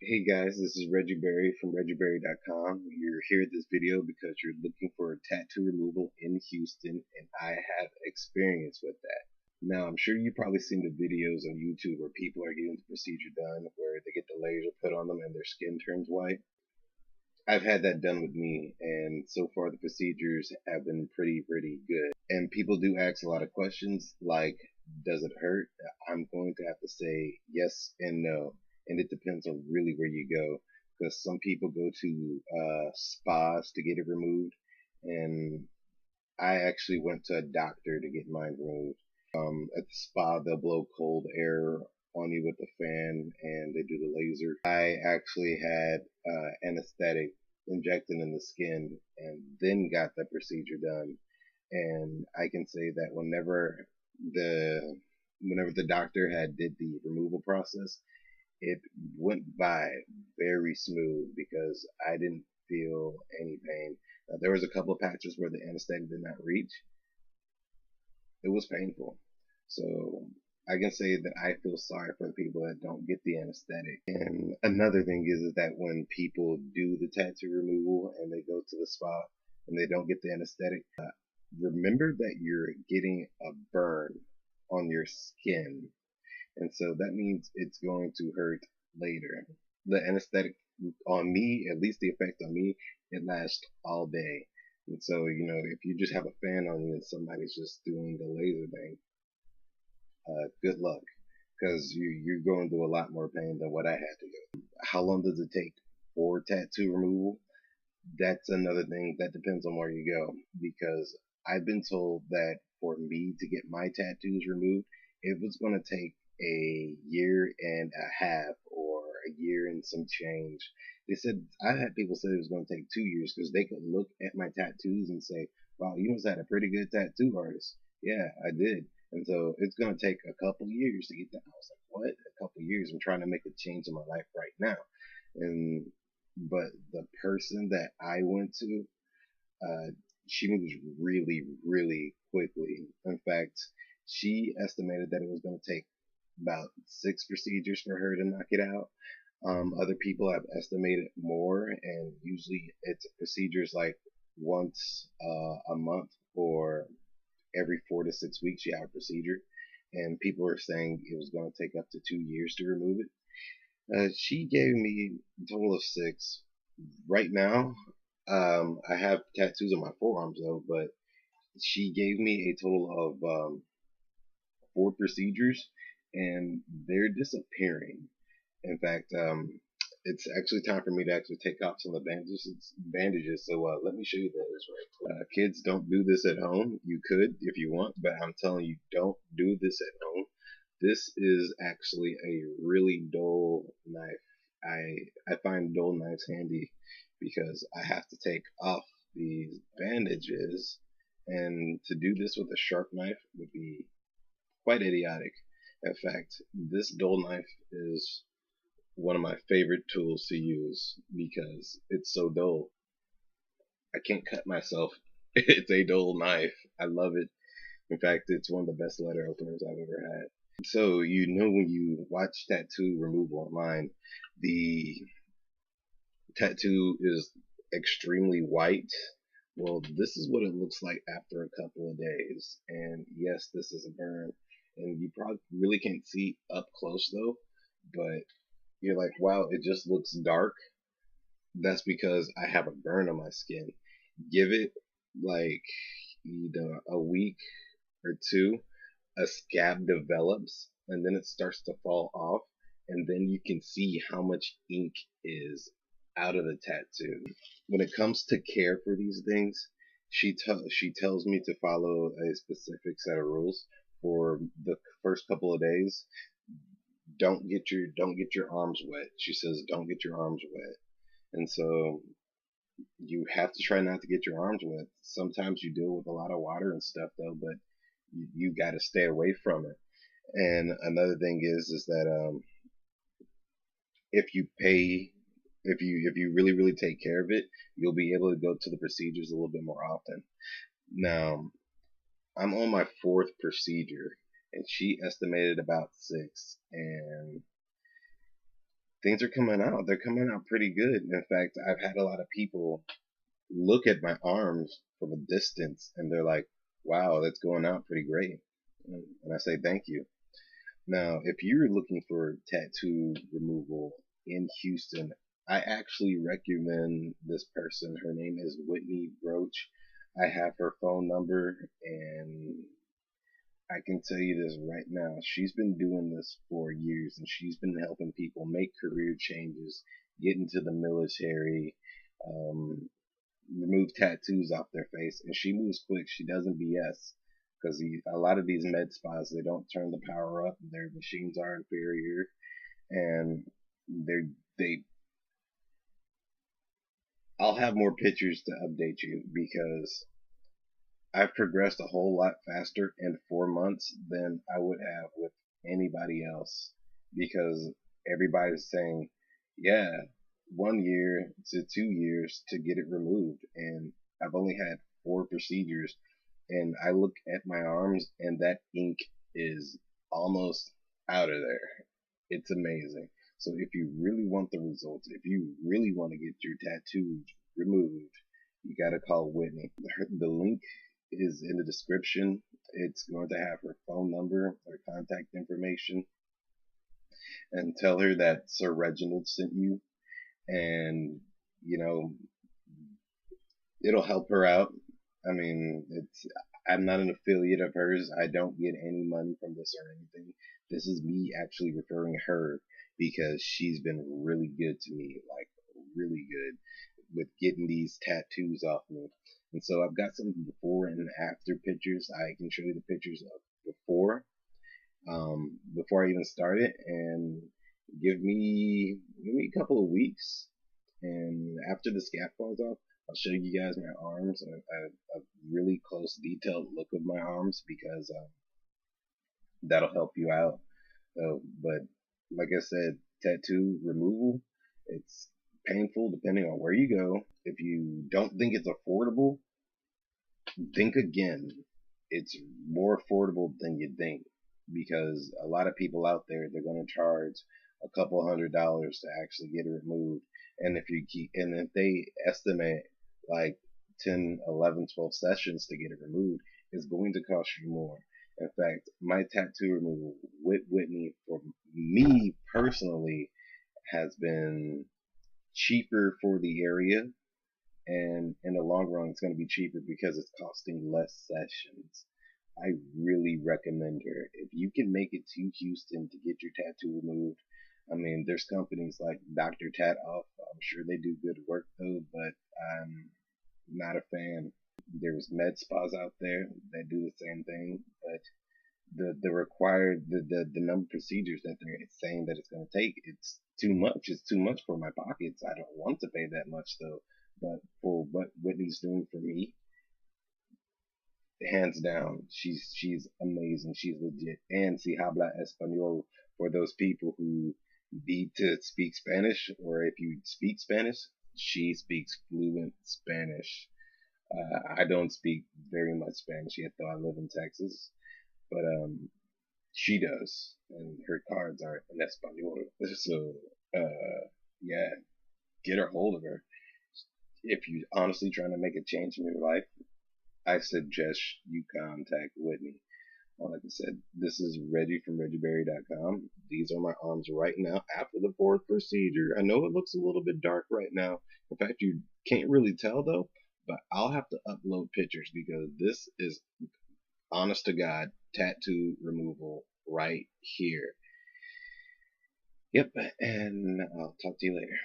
Hey guys, this is Reggie Berry from ReggieBerry.com. You're here at this video because you're looking for tattoo removal in Houston, and I have experience with that. Now, I'm sure you've probably seen the videos on YouTube where people are getting the procedure done, where they get the laser put on them and their skin turns white. I've had that done with me, and so far the procedures have been pretty good. And people do ask a lot of questions like, does it hurt? I'm going to have to say yes and no, and it depends on really where you go, because some people go to spas to get it removed, and I actually went to a doctor to get mine removed. At the spa, they'll blow cold air on you with a fan and they do the laser. I actually had anesthetic injected in the skin and then got the procedure done. And I can say that the whenever the doctor had did the removal process, it went by very smooth because I didn't feel any pain. There was a couple of patches where the anesthetic did not reach. It was painful. So I can say that I feel sorry for the people that don't get the anesthetic. And another thing is that when people do the tattoo removal and they go to the spa and they don't get the anesthetic, remember that you're getting a burn on your skin. And so that means it's going to hurt later. The anesthetic on me, at least the effect on me, it lasts all day. And so, if you just have a fan on you and somebody's just doing the laser thing, good luck, because you're going through a lot more pain than what I had to go. How long does it take for tattoo removal? That's another thing that depends on where you go, because I've been told that for me to get my tattoos removed, it was going to take a year and a half or a year and some change. They said I had people say it was going to take 2 years because they could look at my tattoos and say, "Wow, you must have had a pretty good tattoo artist." Yeah, I did. And so it's going to take a couple years to get that. I was like, "What? A couple years? I'm trying to make a change in my life right now." And but the person that I went to, uh, she moves really quickly. In fact, she estimated that it was going to take about 6 procedures for her to knock it out. Other people have estimated more, and usually it's procedures like once a month or every 4 to 6 weeks you have a procedure. And people are saying it was going to take up to 2 years to remove it. She gave me a total of six. Right now, I have tattoos on my forearms though, but she gave me a total of 4 procedures, and they're disappearing. In fact, it's actually time for me to actually take off some of the bandages. So let me show you those right quick. Kids, don't do this at home. You could if you want, but I'm telling you, don't do this at home. This is actually a really dull knife. I find dull knives handy because I have to take off these bandages, and to do this with a sharp knife would be quite idiotic. In fact, this dull knife is one of my favorite tools to use because it's so dull. I can't cut myself. It's a dull knife. I love it. In fact, it's one of the best letter openers I've ever had. So, when you watch tattoo removal online, the tattoo is extremely white. Well, this is what it looks like after a couple of days. And yes, this is a burn. And you probably really can't see up close though, but you're like, wow, it just looks dark. That's because I have a burn on my skin. Give it like a week or two, a scab develops, and then it starts to fall off, and then you can see how much ink is out of the tattoo. When it comes to care for these things, she tells me to follow a specific set of rules. For the first couple of days, don't get your arms wet. She says don't get your arms wet. And so you have to try not to get your arms wet. Sometimes you deal with a lot of water and stuff though, but you got to stay away from it. And another thing is that if you pay, if you really take care of it, you'll be able to go to the procedures a little bit more often. Now, I'm on my fourth procedure, and she estimated about six, and things are coming out. They're coming out pretty good. In fact, I've had a lot of people look at my arms from a distance and they're like, wow, that's going out pretty great. And I say, thank you. Now, if you're looking for tattoo removal in Houston, I actually recommend this person. Her name is Whitney Broach. I have her phone number, and I can tell you this right now. She's been doing this for years, and she's been helping people make career changes, get into the military, um, remove tattoos off their face, and she moves quick. She doesn't BS, because a lot of these med spas, they don't turn the power up. Their machines are inferior, and they. I'll have more pictures to update you because I've progressed a whole lot faster in 4 months than I would have with anybody else, because everybody's saying, yeah, 1 year to 2 years to get it removed. And I've only had 4 procedures, and I look at my arms and that ink is almost out of there. It's amazing. So if you really want the results, if you really want to get your tattoos removed, you got to call Whitney. The link is in the description. It's going to have her phone number, her contact information, and tell her that Sir Reginald sent you. And, you know, it'll help her out. I mean, I'm not an affiliate of hers. I don't get any money from this or anything. This is me actually referring her because she's been really good to me, like really good with getting these tattoos off me. And so I've got some before and after pictures. I can show you the pictures of before I even started, and give me a couple of weeks, and after the scab falls off, I'll show you guys my arms, a really close detailed look of my arms, because that'll help you out. But like I said, tattoo removal, it's painful depending on where you go. If you don't think it's affordable, think again. It's more affordable than you think, because a lot of people out there, they're going to charge a couple $100s to actually get it removed. And if they estimate like 10, 11, 12 sessions to get it removed, it's going to cost you more. In fact, my tattoo removal with Whitney, for me personally, has been cheaper for the area, and in the long run it's going to be cheaper because it's costing less sessions. I really recommend her. If you can make it to Houston to get your tattoo removed, I mean, there's companies like Dr. Tat Off. I'm sure they do good work though, but I'm not a fan. There's med spas out there that do the same thing, but the required the number of procedures that they're saying that it's going to take, it's too much. It's too much for my pockets. I don't want to pay that much though. But for what Whitney's doing for me, hands down, she's amazing. She's legit. And si habla español, for those people who need to speak Spanish, or if you speak Spanish, she speaks fluent Spanish. I don't speak very much Spanish yet, though I live in Texas, but she does, and her cards are in español. So yeah, get her hold of her. If you're honestly trying to make a change in your life, I suggest you contact Whitney. Like I said, this is Reggie from ReggieBerry.com. These are my arms right now after the fourth procedure. I know it looks a little bit dark right now. In fact, you can't really tell though, but I'll have to upload pictures because this is honest to God tattoo removal right here. Yep, and I'll talk to you later.